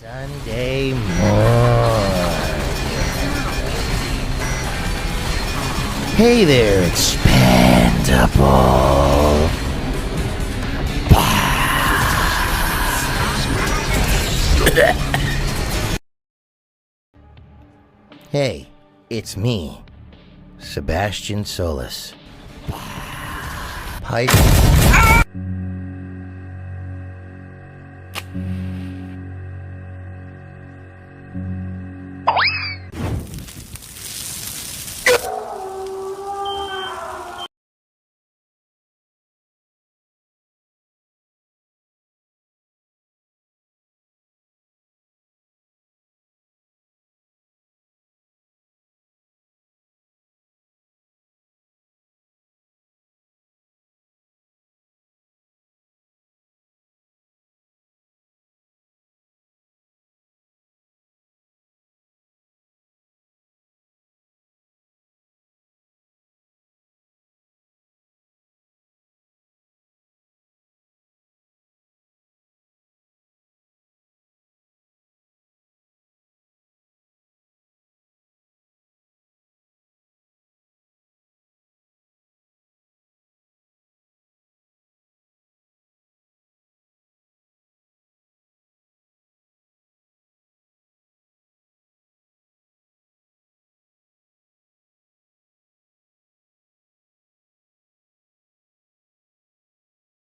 Sunday morning. Hey there, expandable. Hey, it's me, Sebastian Solace. Pipe.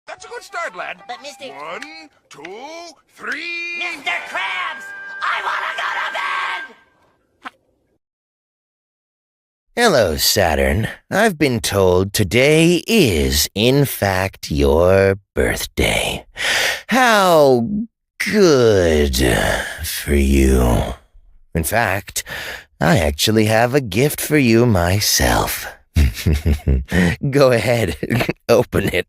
That's a good start, lad. But Mr. 1, 2, 3... Mr. Krabs! I wanna go to bed! Hello, Saturn. I've been told today is, in fact, your birthday. How good for you. In fact, I actually have a gift for you myself. Go ahead, open it.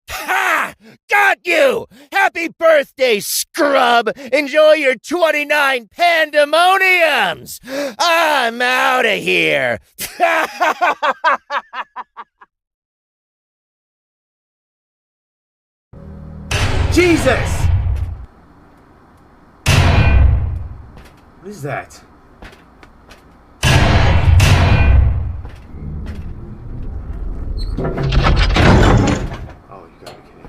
Ha! Got you! Happy birthday, scrub! Enjoy your 29 pandemoniums! I'm out of here! Jesus! What is that? Oh, you gotta be kidding.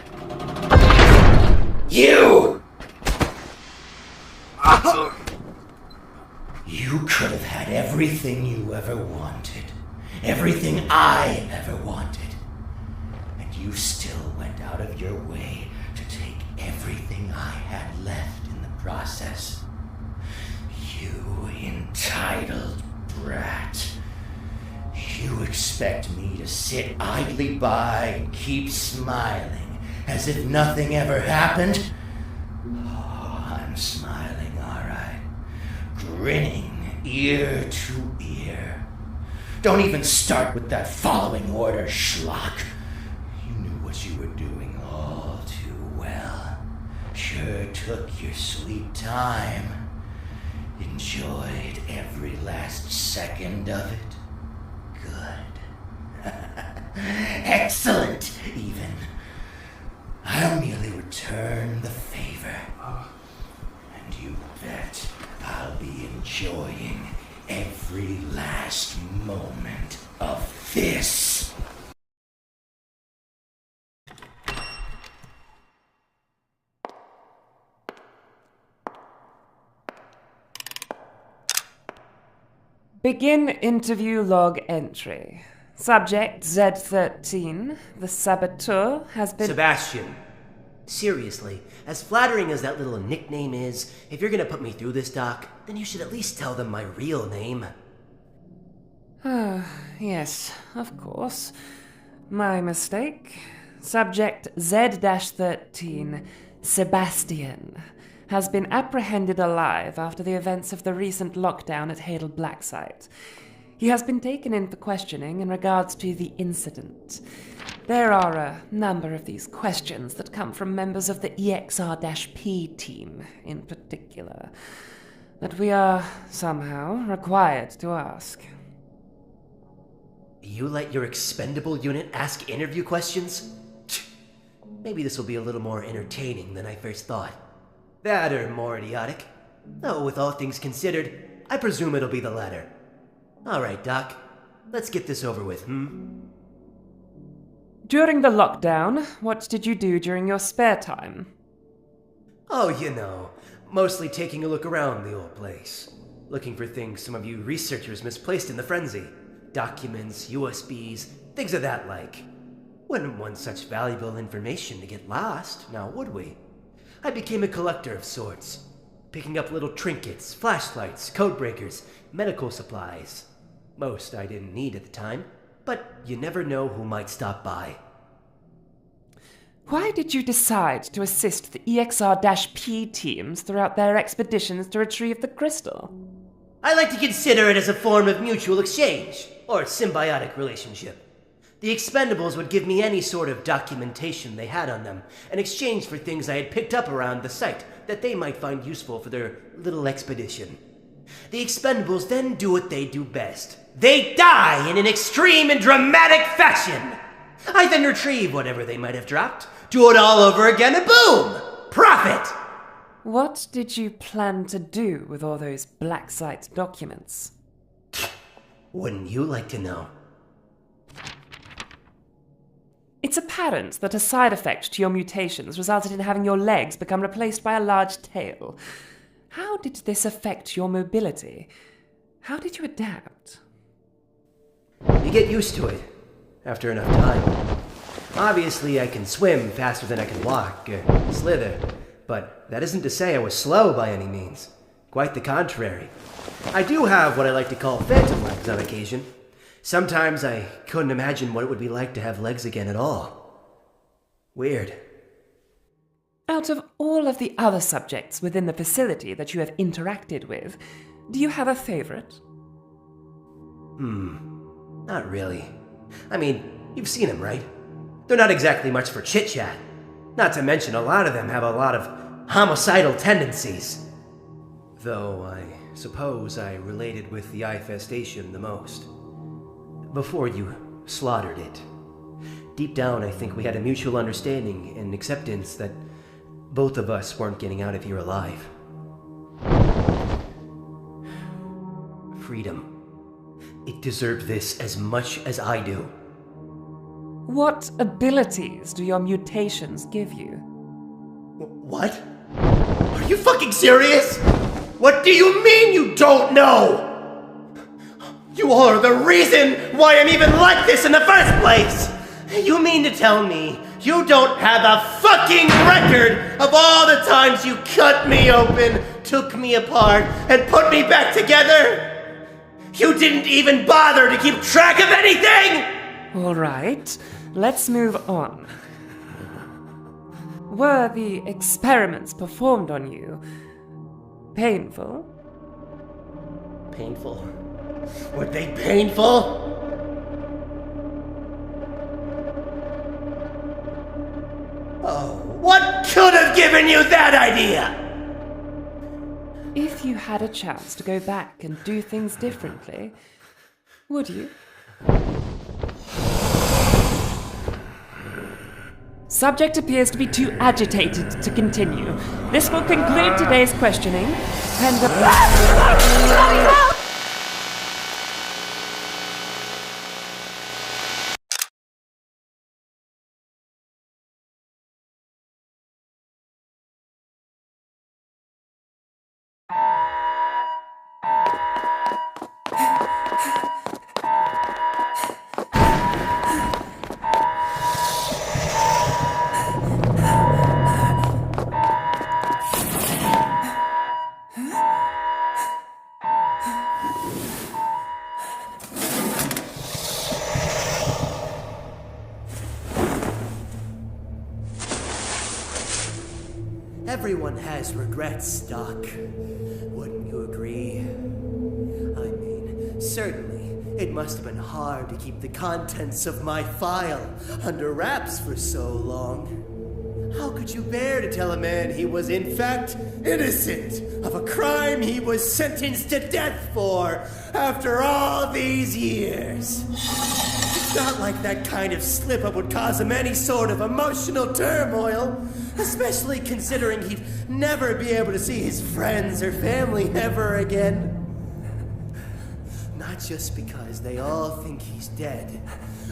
You! You could have had everything you ever wanted. Everything I ever wanted. And you still went out of your way to take everything I had left in the process. You entitled brat. You expect me to sit idly by and keep smiling as if nothing ever happened? Oh, I'm smiling, all right. Grinning ear to ear. Don't even start with that following order, schlock. You knew what you were doing all too well. Sure took your sweet time. Enjoyed every last second of it. Good. Excellent, even. I'll merely return the favor. And you bet I'll be enjoying every last moment of this. Begin interview log entry. Subject Z13, the saboteur, has been... Sebastian. Seriously, as flattering as that little nickname is, if you're gonna put me through this, Doc, then you should at least tell them my real name. Yes, of course. My mistake. Subject Z-13, Sebastian, has been apprehended alive after the events of the recent lockdown at Hadal Blacksite. He has been taken in for questioning in regards to the incident. There are a number of these questions that come from members of the EXR-P team, in particular, that we are somehow required to ask. You let your expendable unit ask interview questions? Maybe this will be a little more entertaining than I first thought. That or more idiotic. Though, with all things considered, I presume it'll be the latter. All right, Doc. Let's get this over with, During the lockdown, what did you do during your spare time? Oh, you know, mostly taking a look around the old place. Looking for things some of you researchers misplaced in the frenzy. Documents, USBs, things of that like. Wouldn't want such valuable information to get lost, now would we? I became a collector of sorts. Picking up little trinkets, flashlights, code breakers, medical supplies. Most I didn't need at the time, but you never know who might stop by. Why did you decide to assist the EXR-P teams throughout their expeditions to retrieve the crystal? I like to consider it as a form of mutual exchange, or symbiotic relationship. The Expendables would give me any sort of documentation they had on them, in exchange for things I had picked up around the site that they might find useful for their little expedition. The Expendables then do what they do best. They die in an extreme and dramatic fashion! I then retrieve whatever they might have dropped, do it all over again, and boom! Profit! What did you plan to do with all those black site documents? Wouldn't you like to know? It's apparent that a side effect to your mutations resulted in having your legs become replaced by a large tail. How did this affect your mobility? How did you adapt? You get used to it, after enough time. Obviously, I can swim faster than I can walk, or slither, but that isn't to say I was slow by any means. Quite the contrary. I do have what I like to call phantom legs on occasion. Sometimes I couldn't imagine what it would be like to have legs again at all. Weird. Out of all of the other subjects within the facility that you have interacted with, do you have a favorite? Not really. I mean, you've seen them, right? They're not exactly much for chit-chat. Not to mention a lot of them have a lot of homicidal tendencies. Though I suppose I related with the infestation the most. Before you slaughtered it. Deep down, I think we had a mutual understanding and acceptance that both of us weren't getting out of here alive. Freedom. It deserved this as much as I do. What abilities do your mutations give you? What? Are you fucking serious? What do you mean you don't know? You are the reason why I'm even like this in the first place! You mean to tell me you don't have a fucking record of all the times you cut me open, took me apart, and put me back together? You didn't even bother to keep track of anything? All right, let's move on. Were the experiments performed on you painful? Painful? Were they painful? Oh, what could have given you that idea? If you had a chance to go back and do things differently, would you? Subject appears to be too agitated to continue. This will conclude today's questioning, and Everyone has regrets, Doc. Wouldn't you agree? I mean, certainly, it must have been hard to keep the contents of my file under wraps for so long. How could you bear to tell a man he was in fact innocent of a crime he was sentenced to death for after all these years? Not like that kind of slip-up would cause him any sort of emotional turmoil, especially considering he'd never be able to see his friends or family ever again. Not just because they all think he's dead,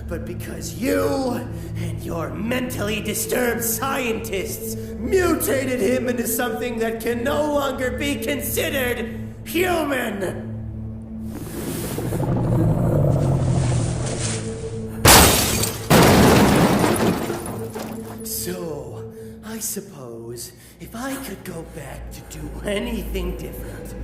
but because you and your mentally disturbed scientists mutated him into something that can no longer be considered human. So, I suppose if I could go back to do anything different,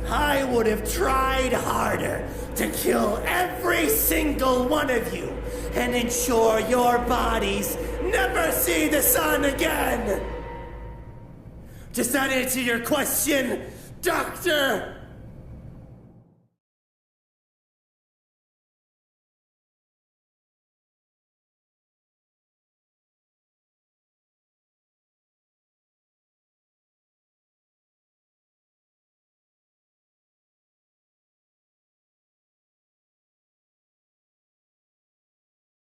I would have tried harder to kill every single one of you and ensure your bodies never see the sun again. Does that answer your question, Doctor?